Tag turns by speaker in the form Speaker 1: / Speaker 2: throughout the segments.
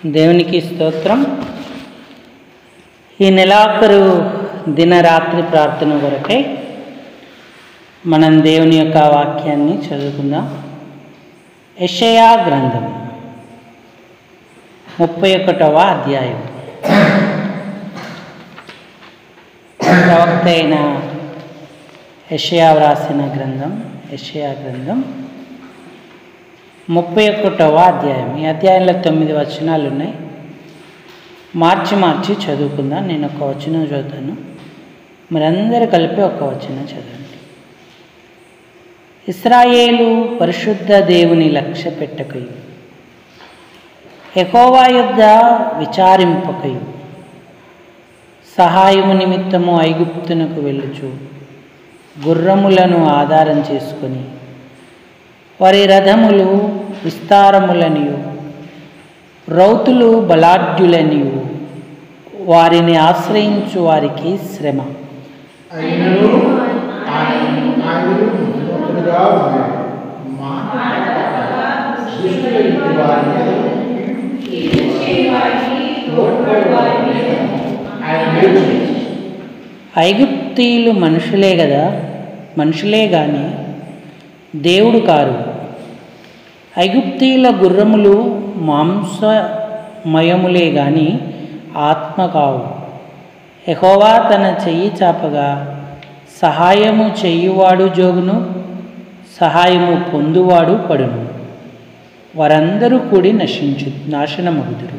Speaker 1: దేవునికి స్తోత్రం. ఈ నెలాఖరు దినరాత్రి ప్రార్థన కొరకై మనం దేవుని యొక్క వాక్యాన్ని చదువుకుందాం. యెషయా గ్రంథం 31వ అధ్యాయం. ప్రవక్త అయిన యెషయా వ్రాసిన గ్రంథం యెషయా గ్రంథం 31వ అధ్యాయం. ఈ అధ్యాయంలో 9 వచనాలు ఉన్నాయి. మార్చి చదువుకుందాం. నేను ఒక వచనం చదువుతాను, మరి అందరూ కలిపి ఒక వచనం చదవండి. ఇశ్రాయేలు పరిశుద్ధ దేవుని లక్ష్య పెట్టకయు, యెహోవా యొద్ద విచారింపకయు, సహాయము నిమిత్తము ఐగుప్తునకు వెళ్ళుచు గుర్రములను ఆధారం చేసుకొని వారి రథములు విస్తారములనియు రౌతులు బలాఢ్యులనియు వారిని ఆశ్రయించు వారికి శ్రమ. ఐగుప్తీయులు మనుషులే కదా, మనుషులే గాని దేవుడు కారు. ఐగుప్తీయుల గుర్రములు మాంసమయములే గాని ఆత్మ కావు. యెహోవా తన చెయ్యి చాపగా సహాయము చెయ్యువాడు జోగును, సహాయము పొందువాడు పడును. వారందరూ కూడి నాశనమగుదురు.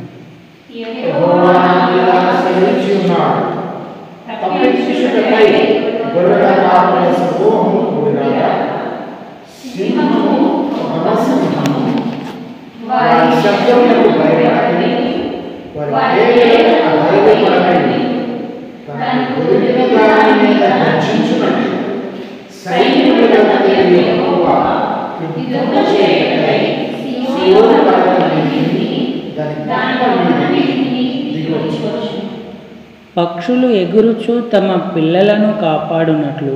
Speaker 1: పక్షులు ఎగురుచు తమ పిల్లలను కాపాడునట్లు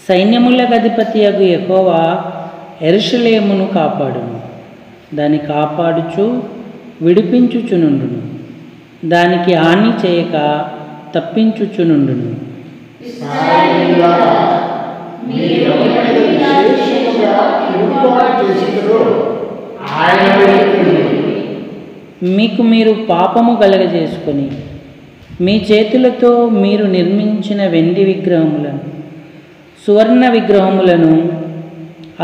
Speaker 1: సైన్యములకు అధిపతియగు యెహోవా యెరూషలేమును కాపాడును. దాన్ని కాపాడుచు విడిపించుచునుండును, దానికి హాని చేయక తప్పించుచునుండును. మీకు మీరు పాపము కలగజేసుకొని మీ చేతులతో మీరు నిర్మించిన వెండి విగ్రహములను సువర్ణ విగ్రహములను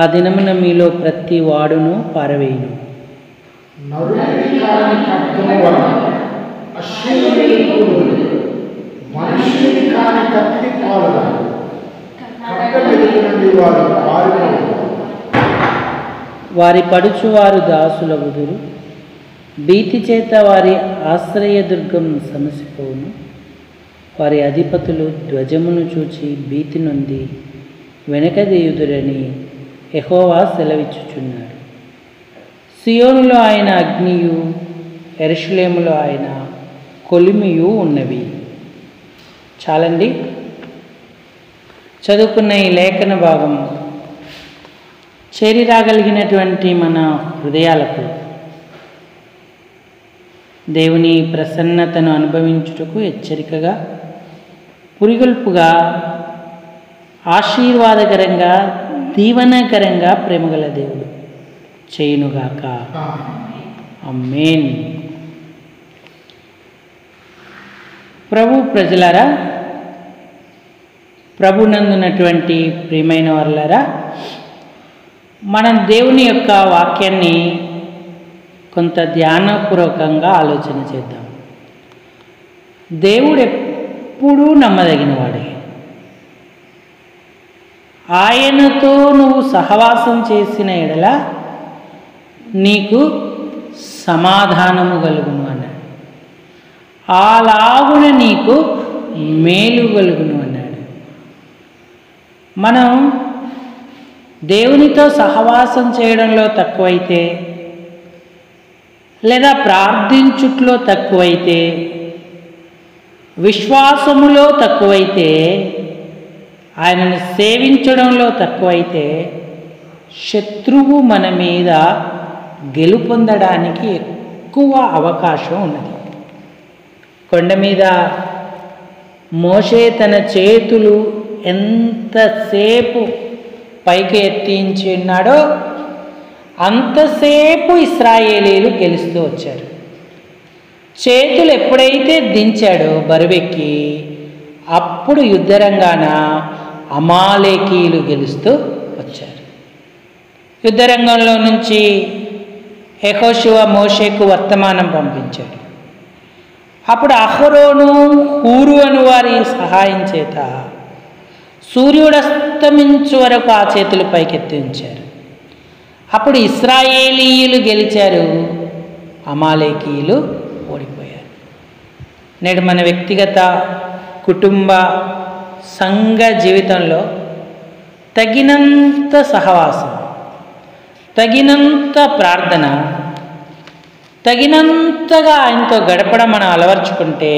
Speaker 1: ఆ దినమున మీలో ప్రతి వాడును పారవేయును. వారి పడుచువారు దాసులగుదురు, భీతి చేత వారి ఆశ్రయదుర్గం సమసిపోవును. వారి అధిపతులు ధ్వజమును చూచి భీతి నొంది వెనకదీయుదురని యెహోవా సెలవిచ్చుచున్నాడు. సియోనులో ఆయన అగ్నియు, యెరూషలేములో ఆయన కొలిమియు ఉన్నవి. చాలండి. చదువుకున్న ఈ లేఖన భాగం చేరి రాగలిగినటువంటి మన హృదయాలకు దేవుని ప్రసన్నతను అనుభవించుటకు హెచ్చరికగా, పురిగొల్పుగా, ఆశీర్వాదకరంగా, దీవనకరంగా ప్రేమగల దేవుడు చేయునుగాక. ఆమేన్. ప్రభు ప్రజలారా, ప్రభునందునటువంటి ప్రియమైన వారులారా, మనం దేవుని యొక్క వాక్యాన్ని కొంత ధ్యానపూర్వకంగా ఆలోచన చేద్దాం. దేవుడు ఎప్పుడూ నమ్మదగినవాడే. ఆయనతో నువ్వు సహవాసం చేసిన ఎడల నీకు సమాధానము కలుగును అన్నాడు. అలాగున నీకు మేలు కలుగును అన్నాడు. మనం దేవునితో సహవాసం చేయడంలో తక్కువైతే, లేదా ప్రార్థించుట్లో తక్కువైతే, విశ్వాసములో తక్కువైతే, ఆయనను సేవించడంలో తక్కువైతే శత్రువు మన మీద గెలుపొందడానికి ఎక్కువ అవకాశం ఉన్నది. కొండ మీద మోషే తన చేతులు ఎంతసేపు పైకి ఎత్తించి ఉన్నాడో అంతసేపు ఇశ్రాయేలీలు గెలుస్తూ వచ్చారు. చేతులు ఎప్పుడైతే దించాడో బరువెక్కి, అప్పుడు యుద్ధరంగాన అమాలేకీయులు గెలుస్తూ వచ్చారు. యుద్ధరంగంలో నుంచి యెహోషువ మోషేకు వర్తమానం పంపించాడు. అప్పుడు అహరోను, హూరు అను వారి సహాయం చేత సూర్యుడు అస్తమించు వరకు ఆ చేతులు పైకెత్తి ఉంచారు. అప్పుడు ఇశ్రాయేలీయులు గెలిచారు, అమాలేకీయులు ఓడిపోయారు. నేడు మన వ్యక్తిగత, కుటుంబ, సంఘ జీవితంలో తగినంత సహవాసం, తగినంత ప్రార్థన, తగినంతగా ఆయనతో గడపడం మనం అలవర్చుకుంటే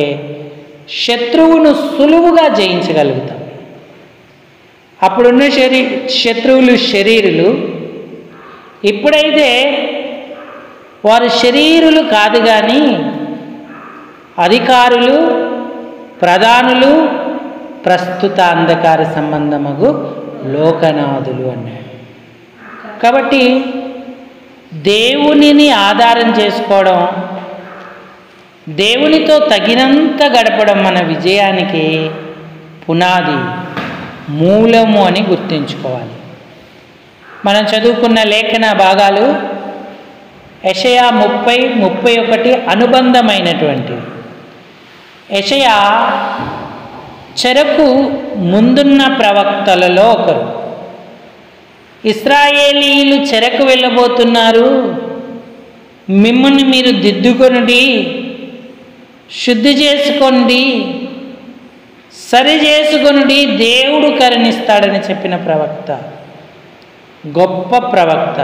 Speaker 1: శత్రువును సులువుగా జయించగలుగుతాం. అప్పుడున్న శత్రువులు శరీరులు, ఇప్పుడైతే వారు శరీరులు కాదు కానీ అధికారులు, ప్రధానులు, ప్రస్తుత అంధకార సంబంధమగు లోకనాథులు అన్నాడు. కాబట్టి దేవునిని ఆధారం చేసుకోవడం, దేవునితో తగినంత గడపడం మన విజయానికి పునాది, మూలము అని గుర్తుంచుకోవాలి. మనం చదువుకున్న లేఖన భాగాలు యెషయా 30-31 అనుబంధమైనటువంటివి. యెషయా చెరకు ముందున్న ప్రవక్తలలో ఒకరు. ఇశ్రాయేలీయులు చెరకు వెళ్ళబోతున్నారు, మిమ్మల్ని మీరు దిద్దుకొనుడి, శుద్ధి చేసుకోండి, సరి చేసుకొనుడి, దేవుడు కరుణిస్తాడని చెప్పిన ప్రవక్త, గొప్ప ప్రవక్త.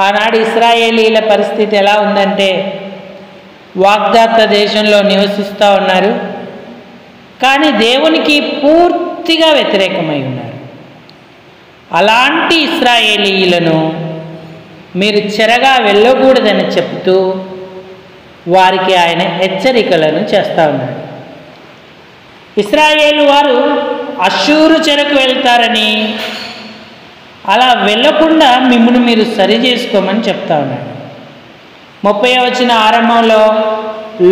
Speaker 1: ఆనాడు ఇశ్రాయేలీల పరిస్థితి ఎలా ఉందంటే, వాగ్దాత దేశంలో నివసిస్తూ ఉన్నారు, కానీ దేవునికి పూర్తిగా వ్యతిరేకమై ఉన్నారు. అలాంటి ఇశ్రాయేలీయులను మీరు చెరగా వెళ్ళకూడదని చెప్తూ వారికి ఆయన హెచ్చరికలను చేస్తూ ఉన్నాడు. ఇశ్రాయేలు వారు అష్షూరు చెరకు వెళ్తారని, అలా వెళ్ళకుండా మిమ్మల్ని మీరు సరి చేసుకోమని చెప్తా ఉన్నాడు. 30వ వచనం ఆరంభంలో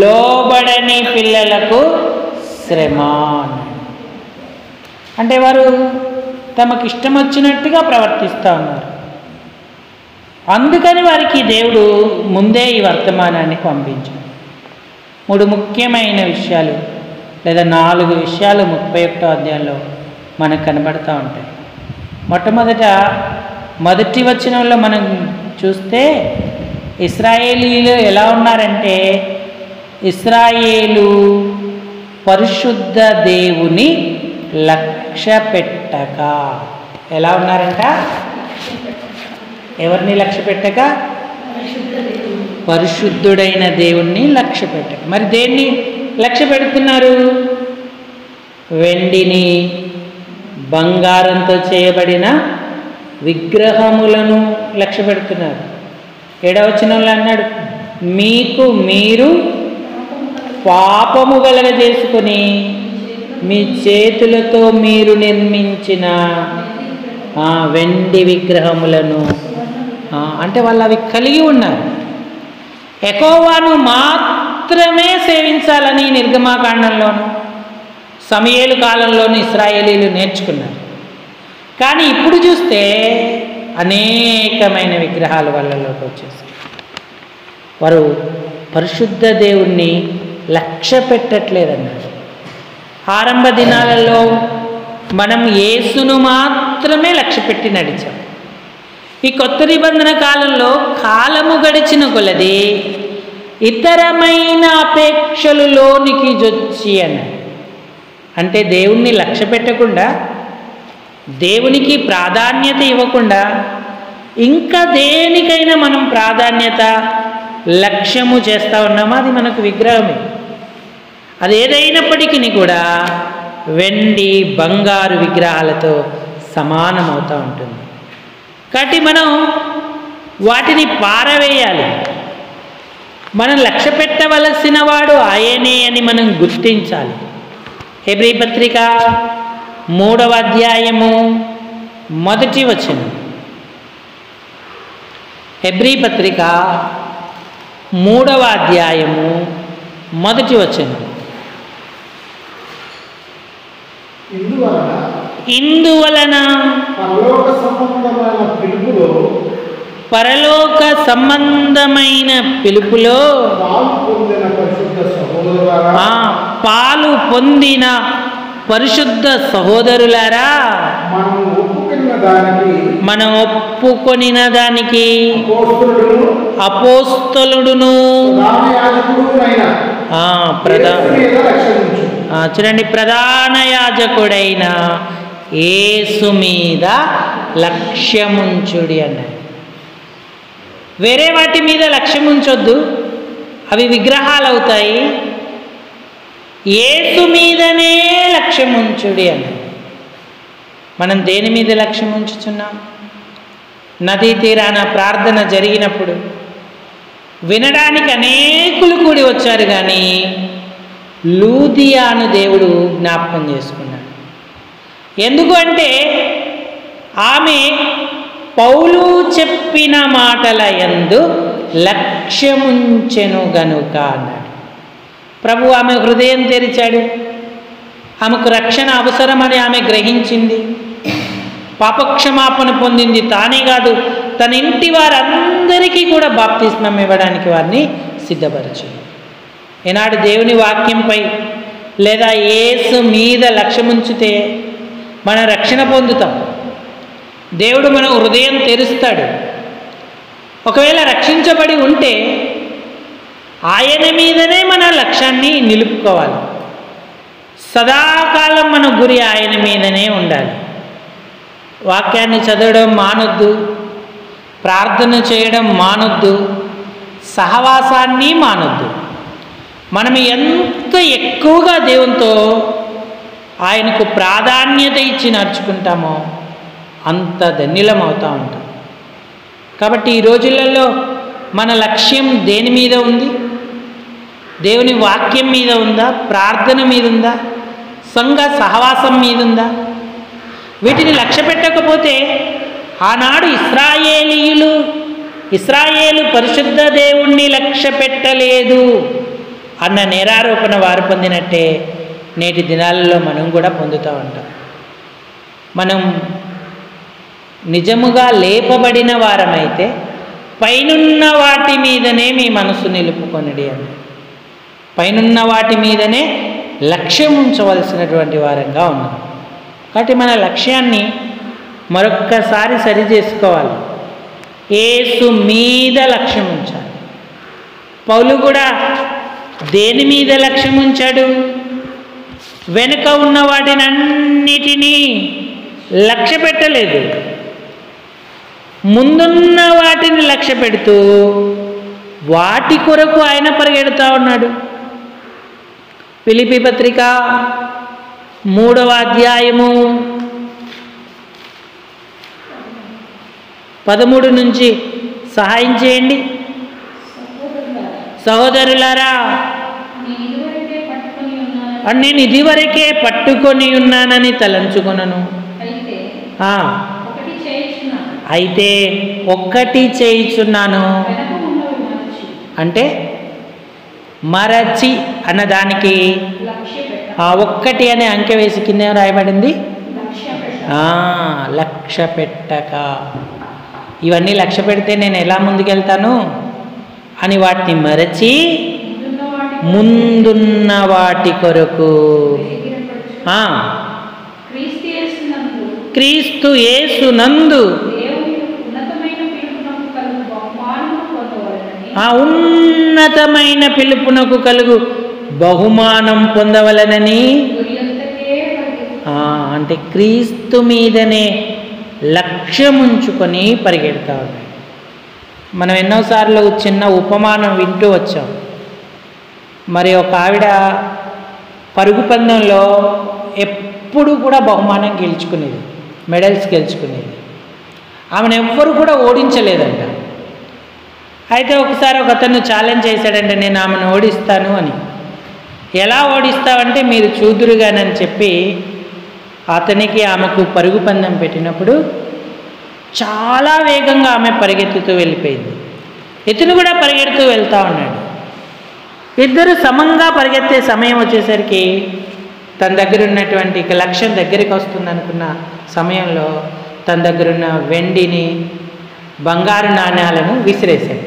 Speaker 1: లోబడని పిల్లలకు శ్రమ అన్నాడు. అంటే వారు తమకు ఇష్టం వచ్చినట్టుగా ప్రవర్తిస్తూ ఉన్నారు. అందుకని వారికి దేవుడు ముందే ఈ వర్తమానాన్ని పంపించాడు. 3 ముఖ్యమైన విషయాలు లేదా 4 విషయాలు 31వ అధ్యాయంలో మనకు కనబడుతూ ఉంటాయి. మొదటి వచనంలో మనం చూస్తే ఇశ్రాయేలీలు ఎలా ఉన్నారంటే, ఇశ్రాయేలు పరిశుద్ధ దేవుని లక్ష్య పెట్టక ఎలా ఉన్నారంట? ఎవరిని లక్ష్య పెట్టక? పరిశుద్ధుడైన దేవుణ్ణి లక్ష్య పెట్టక. మరి దేన్ని లక్ష్య పెడుతున్నారు? వెండిని, బంగారంతో చేయబడిన విగ్రహములను లక్ష్య పెడుతున్నారు. 7వ వచనంలో అన్నాడు, మీకు మీరు పాపము కలగజేసుకొని మీ చేతులతో మీరు నిర్మించిన వెండి విగ్రహములను, అంటే వాళ్ళు అవి కలిగి ఉన్నారు. యెహోవాను మాత్రమే సేవించాలని నిర్గమాకాండంలోను సమూయేలు కాలంలోని ఇశ్రాయేలీలు నేర్చుకున్నారు. కానీ ఇప్పుడు చూస్తే అనేకమైన విగ్రహాలు వాళ్ళలోకి వచ్చేసాయి. వారు పరిశుద్ధ దేవుణ్ణి లక్ష్య పెట్టట్లేదన్నారు. ఆరంభ దినాలలో మనం యేసును మాత్రమే లక్ష్య పెట్టి నడిచాం. ఈ కొత్త నిబంధన కాలంలో కాలము గడిచిన కొలది ఇతరమైన అపేక్షలు లోనికి జొచ్చి అన్నాడు. అంటే దేవుణ్ణి లక్ష్య పెట్టకుండా, దేవునికి ప్రాధాన్యత ఇవ్వకుండా ఇంకా దేనికైనా మనం ప్రాధాన్యత, లక్ష్యము చేస్తూ ఉన్నామా, అది మనకు విగ్రహమే. అది ఏదైనప్పటికీ కూడా వెండి, బంగారు విగ్రహాలతో సమానమవుతూ ఉంటుంది. కాబట్టి మనం వాటిని పారవేయాలి. మనం లక్ష్య పెట్టవలసిన వాడు ఆయనే అని మనం గుర్తించాలి. హెబ్రీ పత్రిక 3వ అధ్యాయము 1వ వచనం. హెబ్రీ పత్రిక 3వ అధ్యాయము 1వ వచనం. ఇందువలన పరలోక సంబంధమైన పిలుపులో పాలు పొందిన పరిశుద్ధ సహోదరులారా, మనం ఒప్పుకొనిన దానికి అపోస్తలుడును చూడండి, ప్రధాన యాజకుడైన యేసు మీద లక్ష్యముంచుడి అన్నాడు. వేరే వాటి మీద లక్ష్యం ఉంచొద్దు, అవి విగ్రహాలు అవుతాయి. యేసు మీదనే లక్ష్యం ఉంచుడి అన్నాడు. మనం దేని మీద లక్ష్యం ఉంచుతున్నాం? నదీ తీరాన ప్రార్థన జరిగినప్పుడు వినడానికి అనేకులు కూడి వచ్చారు, కానీ లూదియాను దేవుడు జ్ఞాపకం చేసుకున్నాడు. ఎందుకు అంటే ఆమె పౌలు చెప్పిన మాటల యందు లక్ష్యముంచెను గనుక అన్నాడు. ప్రభు ఆమె హృదయం తెరిచాడు. ఆమెకు రక్షణ అవసరమని ఆమె గ్రహించింది. పాపక్షమాపణ పొందింది. తానే కాదు, తన ఇంటి వారందరికీ కూడా బాప్తిస్మం ఇవ్వడానికి వారిని సిద్ధపరిచింది. ఈనాడు దేవుని వాక్యంపై లేదా యేసు మీద లక్ష్యముంచితే మన రక్షణ పొందుతాం. దేవుడు మన హృదయం తెరుస్తాడు. ఒకవేళ రక్షించబడి ఉంటే ఆయన మీదనే మన లక్ష్యాన్ని నిలుపుకోవాలి. సదాకాలం మన గురి ఆయన మీదనే ఉండాలి. వాక్యాన్ని చదవడం మానొద్దు, ప్రార్థన చేయడం మానొద్దు, సహవాసాన్ని మానొద్దు. మనం ఎంత ఎక్కువగా దేవునితో ఆయనకు ప్రాధాన్యత ఇచ్చి నడుచుకుంటామో అంత ధన్యులం అవుతూ ఉంటాం. కాబట్టి ఈ రోజులలో మన లక్ష్యం దేని మీద ఉంది? దేవుని వాక్యం మీద ఉందా? ప్రార్థన మీద ఉందా? సంఘ సహవాసం మీద ఉందా? వీటిని లక్ష్య పెట్టకపోతే ఆనాడు ఇశ్రాయేలు పరిశుద్ధ దేవుణ్ణి లక్ష్య పెట్టలేదు అన్న నేరారోపణ వారు పొందినట్టే నేటి దినాలలో మనం కూడా పొందుతూ ఉంటాం. మనం నిజముగా లేపబడిన వారమైతే పైనున్న వాటి మీదనే మీ మనసు నిలుపుకొనిడి అని, పైనున్న వాటి మీదనే లక్ష్యం ఉంచవలసినటువంటి వారంగా ఉన్నాం. కాబట్టి మన లక్ష్యాన్ని మరొక్కసారి సరి చేసుకోవాలి. యేసు మీద లక్ష్యం ఉంచాలి. పౌలు కూడా దేని మీద లక్ష్యం ఉంచాడు? వెనుక ఉన్న వాటినన్నిటినీ లక్ష్య పెట్టలేదు, ముందున్న వాటిని లక్ష్య పెడుతూ వాటి కొరకు ఆయన పరిగెడుతూ ఉన్నాడు. ఫిలిప్పీ పత్రిక 3వ అధ్యాయము 13 నుంచి సహాయం చేయండి. సహోదరులారా, నేను ఇదివరకే పట్టుకొని ఉన్నానని తలంచుకొనను. అయితే ఒక్కటి చేయుచున్నాను, అంటే మరచి అన్నదానికి ఒక్కటి అనే అంకె వేసి కింద రాయబడింది లక్ష్య పెట్టక. ఇవన్నీ లక్ష్య పెడితే నేను ఎలా ముందుకెళ్తాను అని వాటిని మరచి ముందున్న వాటి కొరకు క్రీస్తు యేసునందు ఉన్నతమైన పిలుపునకు కలుగు బహుమానం పొందవలనని, అంటే క్రీస్తు మీదనే లక్ష్యముంచుకొని పరిగెడతా ఉన్నాయి. మనం ఎన్నోసార్లు చిన్న ఉపమానం వింటూ వచ్చాం. మరి ఒక ఆవిడ పరుగు పందెంలో ఎప్పుడు కూడా బహుమానం గెలుచుకునేది, మెడల్స్ గెలుచుకునేది. ఆమెను ఎవ్వరు కూడా ఓడించలేదంట. అయితే ఒకసారి ఒక అతను ఛాలెంజ్ చేశాడంటే నేను ఆమెను ఓడిస్తాను అని. ఎలా ఓడిస్తావంటే మీరు చూదురుగానని చెప్పి అతనికి ఆమెకు పరుగు పందెం పెట్టినప్పుడు చాలా వేగంగా ఆమె పరిగెత్తుతూ వెళ్ళిపోయింది. ఇతను కూడా పరిగెడుతూ వెళ్తూ ఉన్నాడు. ఇద్దరు సమంగా పరిగెత్తే సమయం వచ్చేసరికి తన దగ్గర ఉన్నటువంటి లక్ష్యం దగ్గరికి వస్తుంది అనుకున్న సమయంలో తన దగ్గరున్న వెండిని, బంగారు నాణ్యాలను విసిరేశాడు.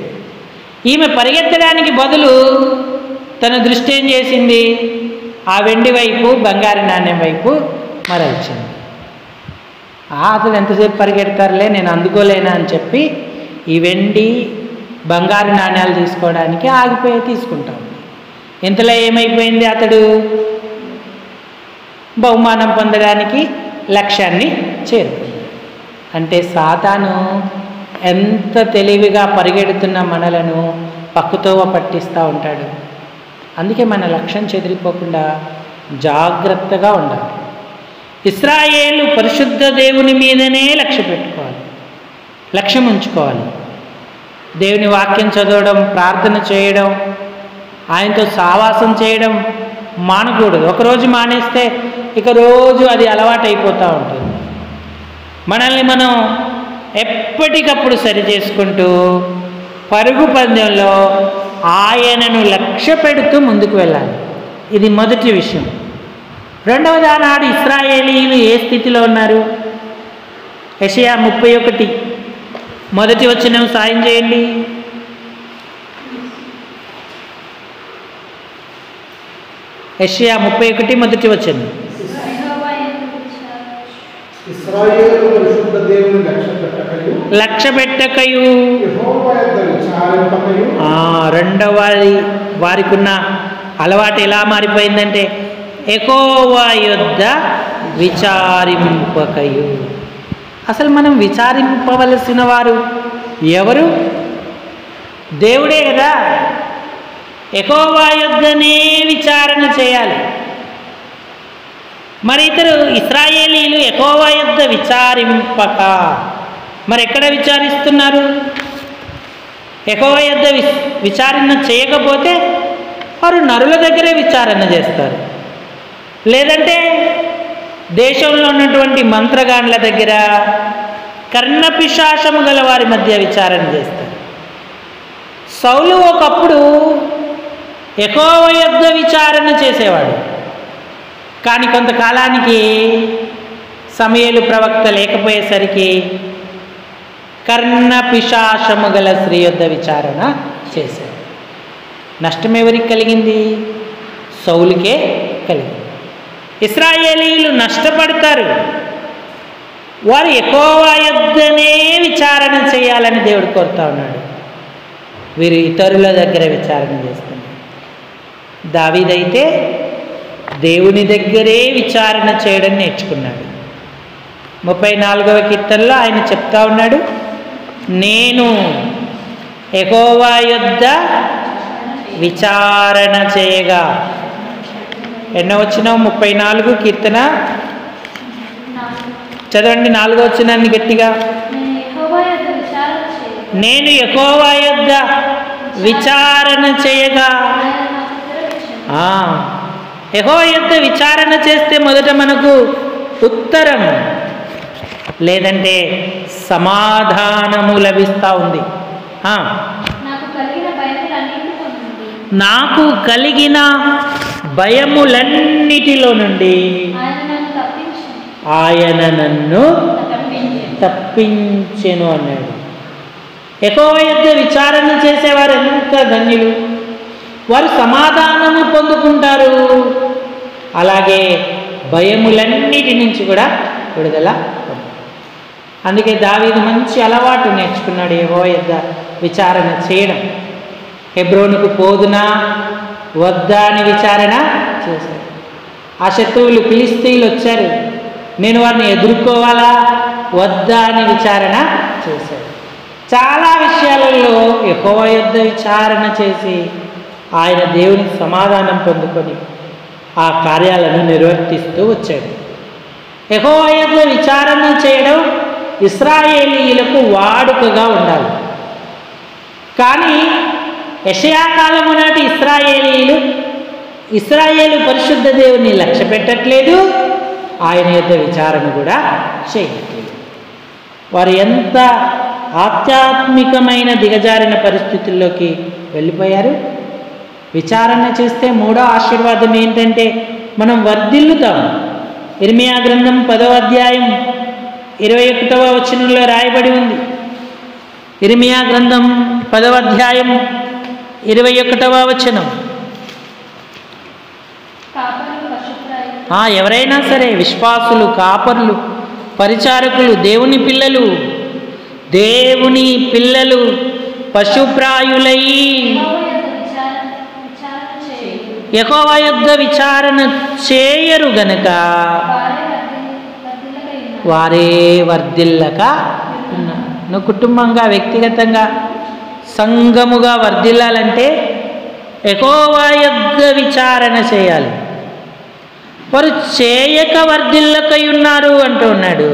Speaker 1: ఈమె పరిగెత్తడానికి బదులు తన దృష్టి ఏం చేసింది? ఆ వెండి వైపు, బంగారు నాణ్యం వైపు మరల్చింది. అతను ఎంతసేపు పరిగెడతారులే, నేను అందుకోలేనా అని చెప్పి ఈ వెండి, బంగారు నాణ్యాలు తీసుకోవడానికి ఆగిపోయి తీసుకుంటాం. ఇంతలో ఏమైపోయింది? అతడు బహుమానం పొందడానికి లక్ష్యాన్ని చేరుకుంది. అంటే సాతాను ఎంత తెలివిగా పరిగెడుతున్న మనలను పక్కుతోవ పట్టిస్తూ ఉంటాడు. అందుకే మన లక్ష్యం చెదిరిపోకుండా జాగ్రత్తగా ఉండాలి. ఇశ్రాయేలు పరిశుద్ధ దేవుని మీదనే లక్ష్య పెట్టుకోవాలి, లక్ష్యం ఉంచుకోవాలి. దేవుని వాక్యం చదవడం, ప్రార్థన చేయడం, ఆయనతో సావాసం చేయడం మానకూడదు. ఒకరోజు మానేస్తే ఇక రోజు అది అలవాటైపోతూ ఉంటుంది. మనల్ని మనం ఎప్పటికప్పుడు సరి చేసుకుంటూ పరుగు పందెంలో ఆయనను లక్ష్య పెడుతూ ముందుకు వెళ్ళాలి. ఇది మొదటి విషయం. రెండవది, ఆనాడు ఇశ్రాయేలీయులు ఏ స్థితిలో ఉన్నారు? యెషయా 31 మొదటి వచనం సాయం చేయండి. యెషయా 31 మొదటి వచనం. లక్ష్య పెట్టకయు రెండవ వారికి ఉన్న అలవాటు ఎలా మారిపోయిందంటే యెహోవా యొద్ద విచారింపకయు. అసలు మనం విచారింపవలసిన వారు ఎవరు? దేవుడే కదా. యెహోవా యొద్దనే విచారణ చేయాలి. మరి ఇతరు ఇశ్రాయేలీయులు యెహోవా యొద్ద విచారింపక మరి ఎక్కడ విచారిస్తున్నారు? యెహోవా యొద్ద విచారణ చేయకపోతే వారు నరుల దగ్గరే విచారణ చేస్తారు, లేదంటే దేశంలో ఉన్నటువంటి మంత్రగాండ్ల దగ్గర, కర్ణపిశాచము గల వారి మధ్య విచారణ చేస్తారు. సౌలు ఒకప్పుడు యెహోవా యొద్ద విచారణ చేసేవాడు. కానీ కొంతకాలానికి సమూయేలు ప్రవక్త లేకపోయేసరికి కర్ణపిశాచము గల స్త్రీ యొద్ద విచారణ చేశాడు. నష్టం ఎవరికి కలిగింది? సౌలుకే కలిగింది. ఇశ్రాయేలీయులు నష్టపడతారు. వారు యెహోవా యొద్దనే విచారణ చేయాలని దేవుడు కోరుతా ఉన్నాడు. వీరు ఇతరుల దగ్గర విచారణ చేస్తున్నారు. దావీదైతే దేవుని దగ్గరే విచారణ చేయడం నేర్చుకున్నాడు. 34వ కీర్తనలో ఆయన చెప్తా ఉన్నాడు, నేను యెహోవా యొద్ద విచారణ చేయగా. ఎన్నో వచ్చిన 34 కీర్తన చదవండి. 4వ వచనాన్ని గట్టిగా. నేను యెహోవా యొద్ద విచారణ చేయగా. యెహోవా యొద్ద విచారణ చేస్తే మొదట మనకు ఉత్తరం లేదంటే సమాధానము లభిస్తూ ఉంది. నాకు కలిగిన భయములన్నిటిలో నుండి ఆయన నన్ను తప్పించెను అన్నాడు. యెహోవా యొద్ద విచారణ చేసేవారు ఎంత ధన్యులు! వారు సమాధానము పొందుకుంటారు, అలాగే భయములన్నిటి నుంచి కూడా విడుదల పొందుతారు. అందుకే దావీదు మంచి అలవాటు నేర్చుకున్నాడు యెహోవా యొద్ద విచారణ చేయడం. హెబ్రోనుకు పోదునా వద్దా అని విచారణ చేశాడు. ఆ శత్రువులు ఫిలిష్తీయులు వచ్చారు, నేను వారిని ఎదుర్కోవాలా వద్దా అని విచారణ చేశాడు. చాలా విషయాలలో యెహోవా యొద్ద విచారణ చేసి ఆయన దేవుని సమాధానం పొందుకొని ఆ కార్యాలను నిర్వర్తిస్తూ వచ్చాడు. యెహోవా యొద్ద విచారణ చేయడం ఇశ్రాయేలీయులకు వాడుకగా ఉండాలి. కానీ యెషయా కాలము నాటి ఇశ్రాయేలు పరిశుద్ధ దేవుని లక్ష్య పెట్టట్లేదు, ఆయన యొక్క విచారణ కూడా చేయట్లేదు. వారు ఎంత ఆధ్యాత్మికమైన దిగజారిన పరిస్థితుల్లోకి వెళ్ళిపోయారు. విచారణ చేస్తే మూడో ఆశీర్వాదం ఏంటంటే మనం వర్ధిల్లుతాం. ఇర్మియా గ్రంథం 10వ అధ్యాయం 21వ వచనంలో రాయబడి ఉంది. ఇర్మియా గ్రంథం 10వ అధ్యాయం 21వ వచనం. ఎవరైనా సరే విశ్వాసులు, కాపర్లు, పరిచారకులు, దేవుని పిల్లలు పశుప్రాయులై యెహోవా యొద్ద విచారణ చేయరు గనుక వారే వర్ధిల్లక ఉన్నారు. నువ్వు కుటుంబంగా, వ్యక్తిగతంగా, సంఘముగా వర్ధిల్లాలంటే యెహోవా యొద్ద విచారణ చేయాలి. వారు చేయక వర్ధిల్లకై ఉన్నారు అంటూ ఉన్నాడు.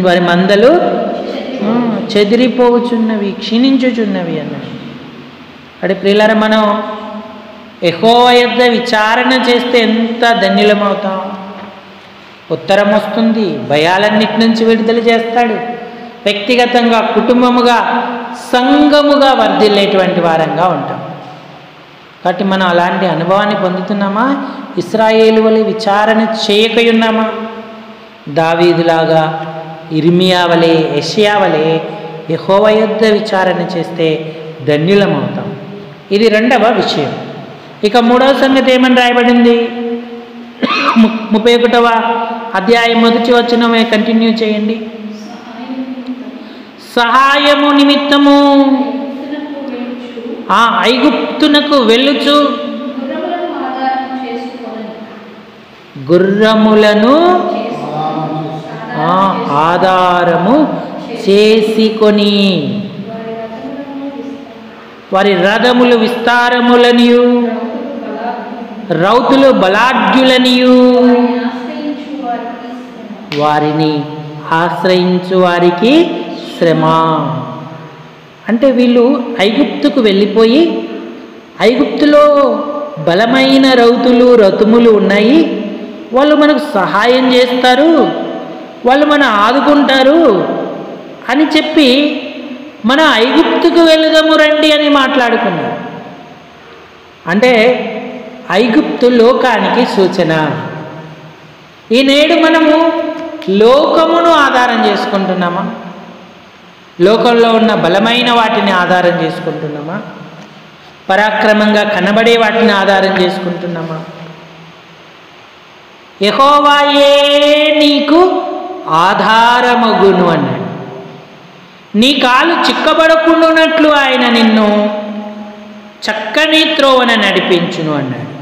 Speaker 1: వారి మందలు చెదిరిపోవచున్నవి, క్షీణించుచున్నవి అన్నాడు. అంటే ప్రియులారా, మనం యెహోవా యొద్ద విచారణ చేస్తే ఎంత ధన్యులమవుతాం. ఉత్తరం వస్తుంది, భయాలన్నిటి నుంచి విడుదల చేస్తాడు. వ్యక్తిగతంగా, కుటుంబముగా, సంఘముగా వర్ధిల్లేటువంటి వారంగా ఉంటాం. కాబట్టి మనం అలాంటి అనుభవాన్ని పొందుతున్నామా? ఇశ్రాయేలు వలె విచారణ చేయకయున్నామా? దావీదులాగా, ఇర్మియా వలె, యెషయా వలె యెహోవా యొద్ద విచారణ చేస్తే ధన్యులమవుతాం. ఇది రెండవ విషయం. ఇక మూడవ సంగతి ఏమని రాయబడింది? 31వ అధ్యాయం 1వ వచనమే కంటిన్యూ చేయండి. సహాయము నిమిత్తము ఐగుప్తునకు వెళ్ళుచు గుర్రములను ఆధారము చేసుకొని వారి రథములు విస్తారములనియు రౌతులు బలాఢ్యులనియు వారిని ఆశ్రయించు వారికి శ్రమ. అంటే వీళ్ళు ఐగుప్తుకు వెళ్ళిపోయి, ఐగుప్తులో బలమైన రథములు ఉన్నాయి, వాళ్ళు మనకు సహాయం చేస్తారు, వాళ్ళు మనం ఆదుకుంటారు అని చెప్పి మన ఐగుప్తుకు వెళదాము రండి అని మాట్లాడుకున్నారు. అంటే ఐగుప్తు లోకానికి సూచన. ఈనేడు మనము లోకమును ఆధారం చేసుకుంటున్నామా? లోకంలో ఉన్న బలమైన వాటిని ఆధారం చేసుకుంటున్నామా? పరాక్రమంగా కనబడే వాటిని ఆధారం చేసుకుంటున్నామా? యెహోవాయే నీకు ఆధారమగును అన్నాడు. నీ కాలు చిక్కబడకుండానట్లు ఆయన నిన్ను చక్కని త్రోవన నడిపించును అన్నాడు.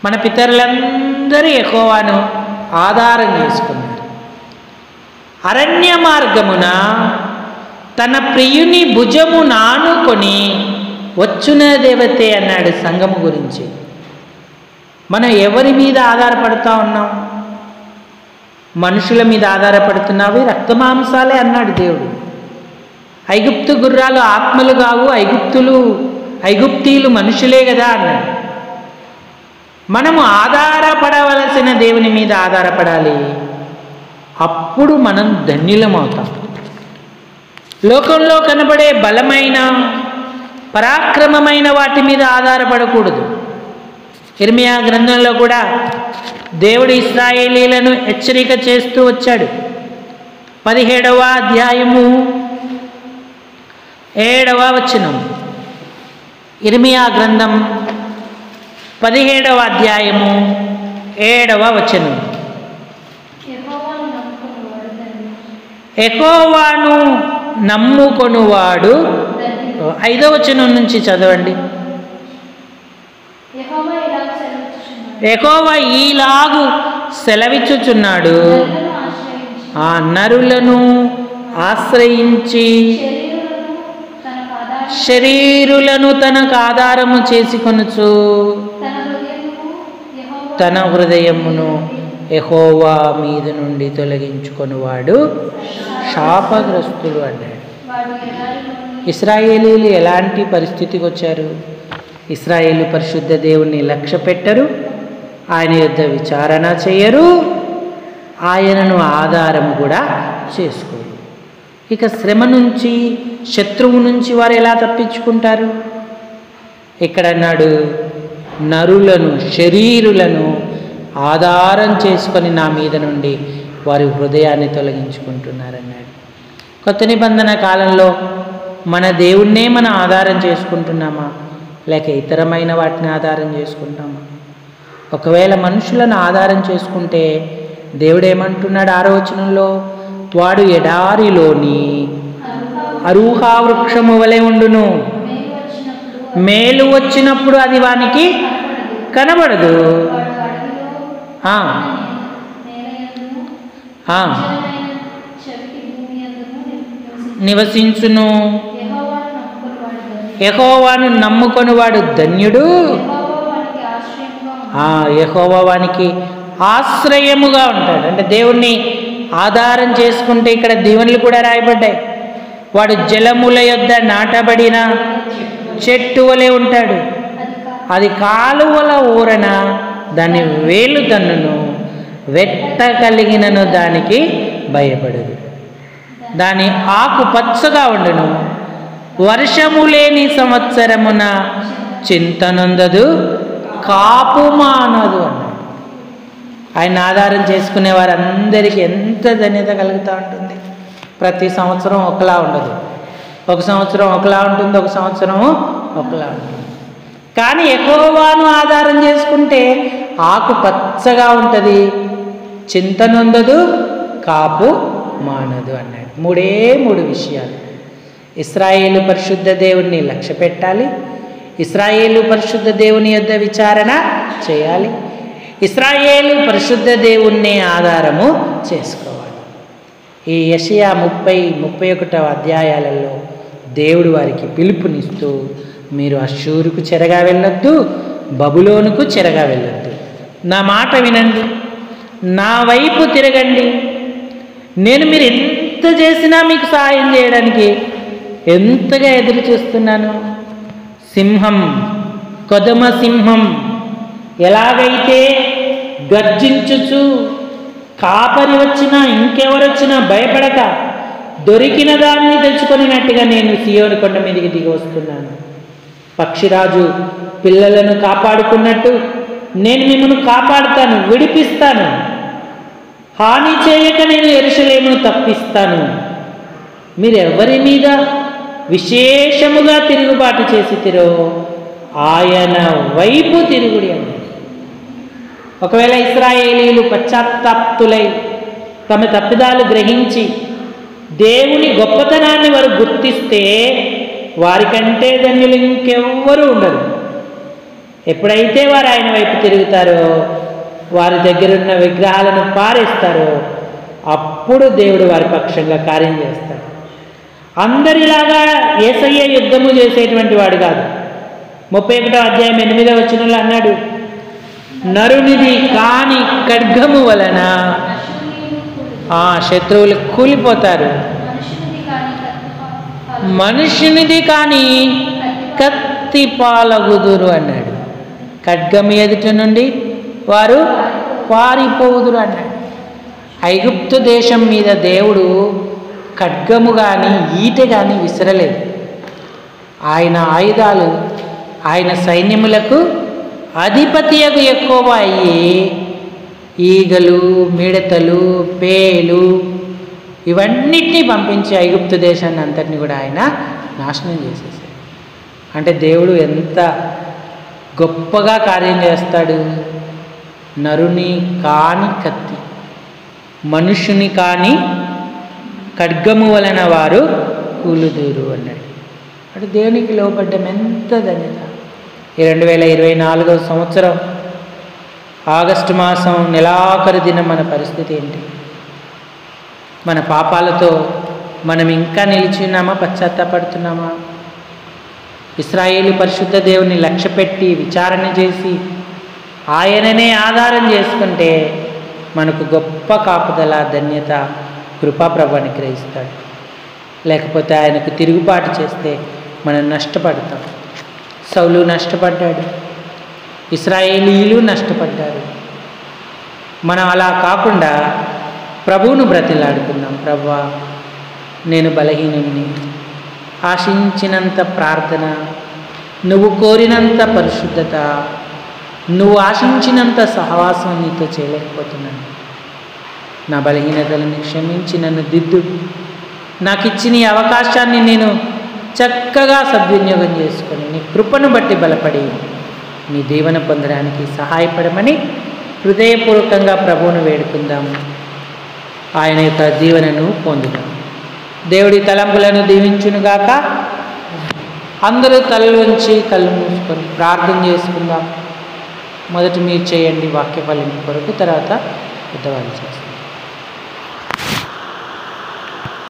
Speaker 1: మన పితరులందరూ యెహోవాను ఆధారం చేసుకున్నారు. అరణ్య మార్గమున తన ప్రియుని భుజము నానుకొని వచ్చున దేవతే అన్నాడు సంఘము గురించి. మనం ఎవరి మీద ఆధారపడుతూ ఉన్నాం? మనుషుల మీద ఆధారపడుతున్నావి, రక్తమాంసాలే అన్నాడు దేవుడు. ఐగుప్తు గుర్రాలు ఆత్మలు కావు, ఐగుప్తీయులు మనుషులే కదా అన్నాడు. మనము ఆధారపడవలసిన దేవుని మీద ఆధారపడాలి. అప్పుడు మనం ధన్యులమవుతాం. లోకంలో కనబడే బలమైన, పరాక్రమమైన వాటి మీద ఆధారపడకూడదు. ఇర్మియా గ్రంథంలో కూడా దేవుడు ఇశ్రాయేలీలను హెచ్చరిక చేస్తూ వచ్చాడు. 17వ అధ్యాయము 7వ వచనం. ఇర్మియా గ్రంథం 17వ అధ్యాయము 7వ వచనం. యెహోవాను నమ్ముకొనువాడు. 5వ వచనం నుంచి చదవండి. యెహోవా ఈలాగు సెలవిచ్చుచున్నాడు, ఆ నరులను ఆశ్రయించి శరీరులను తనకు ఆధారము చేసుకొనుచు తన హృదయమును యెహోవా మీద నుండి తొలగించుకొనివాడు శాపగ్రస్తుడు అన్నాడు. ఇశ్రాయేలీలు ఎలాంటి పరిస్థితికి వచ్చారు? ఇశ్రాయేలు పరిశుద్ధ దేవుణ్ణి లక్ష్య పెట్టరు, ఆయన యుద్ధ విచారణ చేయరు, ఆయనను ఆధారము కూడా చేసుకోరు. ఇక శ్రమ నుంచి, శత్రువు నుంచి వారు ఎలా తప్పించుకుంటారు? ఇక్కడ అన్నాడు, నరులను, శరీరులను ఆధారం చేసుకొని నా మీద నుండి వారి హృదయాన్ని తొలగించుకుంటున్నారన్నాడు. కొత్త నిబంధన కాలంలో మన దేవుణ్ణే మనం ఆధారం చేసుకుంటున్నామా, లేక ఇతరమైన వాటిని ఆధారం చేసుకుంటామా? ఒకవేళ మనుషులను ఆధారం చేసుకుంటే దేవుడు ఏమంటున్నాడు 6వ వచనంలో? వాడు ఎడారిలోని అరూహా వృక్షము వలె ఉండును, మేలు వచ్చినప్పుడు అది వానికి కనబడదు. నివసించును. యెహోవాను నమ్ముకొని వాడు ధన్యుడు, యెహోవా వానికి ఆశ్రయముగా ఉంటాడు. అంటే దేవుణ్ణి ఆధారం చేసుకుంటే ఇక్కడ దీవెనలు కూడా రాయబడ్డాయి. వాడు జలముల యొద్ద నాటబడిన చెట్టు వలె ఉంటాడు, అది కాలువల ఊరన దాని వేలు దన్నును, వెట్ట కలిగినను దానికి భయపడదు. దాని ఆకు పచ్చగా ఉండును, వర్షము లేని సంవత్సరమున చింతనొందదు, కాపు మానదు అన్నాడు. ఆయన ఆధారం చేసుకునే వారందరికీ ఎంత ధన్యత కలుగుతూ ఉంటుంది. ప్రతి సంవత్సరం ఒకలా ఉండదు, ఒక సంవత్సరం ఒకలా ఉంటుంది, ఒక సంవత్సరము ఒకలా ఉంటుంది. కానీ యెహోవాను ఆధారం చేసుకుంటే ఆకు పచ్చగా ఉంటుంది, చింతనొందదు, కాపు మానదు అన్నాడు. 3 విషయాలు. ఇశ్రాయేలు పరిశుద్ధ దేవుణ్ణి లక్ష్య పెట్టాలి, ఇశ్రాయేలు పరిశుద్ధ దేవుని యొద్ద విచారణ చేయాలి, ఇశ్రాయేలు పరిశుద్ధ దేవుణ్ణి ఆధారము చేసుకోవాలి. ఈ యెషయా 30-31 అధ్యాయాలలో దేవుడు వారికి పిలుపునిస్తూ, మీరు అష్షూరుకు చెరగా వెళ్ళొద్దు, బబులోనుకు చెరగా వెళ్ళొద్దు, నా మాట వినండి, నా వైపు తిరగండి, నేను మీరు ఎంత చేసినా మీకు సహాయం చేయడానికి ఎంతగా ఎదురు చూస్తున్నాను. సింహం, కొదమ సింహం ఎలాగైతే గర్జించుచు కాపరి వచ్చినా ఇంకెవరొచ్చినా భయపడక దొరికిన దాన్ని తెచ్చుకొనినట్టుగా నేను సియోను కొండ మీదకి దిగి వస్తున్నాను. పక్షిరాజు పిల్లలను కాపాడుకున్నట్టు నేను మిమ్మల్ని కాపాడుతాను, విడిపిస్తాను, హాని చేయక నేను యెరూషలేమును తప్పిస్తాను. మీరు ఎవరి మీద విశేషముగా తిరుగుబాటు చేసితిరో ఆయన వైపు తిరుగుడి అన్నాడు. ఒకవేళ ఇశ్రాయేలీలు పశ్చాత్తాప్తులై తమ తప్పిదాలు గ్రహించి దేవుని గొప్పతనాన్ని వారు గుర్తిస్తే వారికంటే ధన్యులు ఇంకెవ్వరూ ఉండరు. ఎప్పుడైతే వారు ఆయన వైపు తిరుగుతారో, వారి దగ్గరున్న విగ్రహాలను పారేస్తారో, అప్పుడు దేవుడు వారి పక్షంగా కార్యం చేస్తాడు. అందరిలాగా యేసయ్య యుద్ధము చేసేటువంటి వాడు కాదు. 31వ అధ్యాయం 8వ వచనంలో అన్నాడు, నరునిది కాని ఖడ్గము వలన శత్రువులు కూలిపోతారు, మనుషునిది కానీ కత్తి పాలగుదురు అన్నాడు. ఖడ్గము ఎదుట నుండి వారు పారిపోదురు అన్నాడు. ఐగుప్తు దేశం మీద దేవుడు ఖడ్గము కానీ ఈటె కానీ విసరలేదు. ఆయన ఆయుధాలు ఆయన సైన్యములకు అధిపతియకు ఎక్కువ అయ్యి ఈగలు, మిడతలు, పేలు ఇవన్నిటినీ పంపించి ఐగుప్తు దేశాన్ని అంతటిని కూడా ఆయన నాశనం చేసేసాడు. అంటే దేవుడు ఎంత గొప్పగా కార్యం చేస్తాడు. నరుని కాని కత్తి, మనుషుని కాని ఖడ్గము వలన వారు కూలుదూరు అన్నాడు. అంటే దేవునికి లోబడ్డం ఎంత ధన్యత. ఈ 2024వ సంవత్సరం ఆగస్టు మాసం నెలాఖరు దినం మన పరిస్థితి ఏంటి? మన పాపాలతో మనం ఇంకా నిలిచి ఉన్నామా? పశ్చాత్తాపడుతున్నామా? ఇశ్రాయేలు పరిశుద్ధ దేవుని లక్ష్యపెట్టి విచారణ చేసి ఆయననే ఆధారం చేసుకుంటే మనకు గొప్ప కాపుదల, ధన్యత, కృపాప్రభు అనుగ్రహిస్తాడు. లేకపోతే ఆయనకు తిరుగుబాటు చేస్తే మనం నష్టపడతాం. సౌలు నష్టపడ్డాడు, ఇశ్రాయేలీయులు నష్టపడ్డారు. మనం అలా కాకుండా ప్రభువును బ్రతిలాడుకుందాం. ప్రభువా, నేను బలహీనుణ్ణి, ఆశించినంత ప్రార్థన, నువ్వు కోరినంత పరిశుద్ధత, నువ్వు ఆశించినంత సహవాసం నీతో చేయలేకపోతున్నాను. నా బలహీనతలను క్షమించి నన్ను దిద్దు. నాకు ఇచ్చిన ఈ అవకాశాన్ని నేను చక్కగా సద్వినియోగం చేసుకొని నీ కృపను బట్టి బలపడి నీ దీవెన పొందడానికి సహాయపడమని హృదయపూర్వకంగా ప్రభువును వేడుకుందాము. ఆయన యొక్క దీవెనను పొందుదాం. దేవుడి తలంపులను దీవించునుగాక. అందరూ తలలు ఉంచి కళ్ళు మూసుకొని ప్రార్థన చేసుకుందాం. మొదట మీరు చేయండి వాక్య ఫలం కొరకు, తర్వాత పెద్దవాళ్ళు చేస్తారు.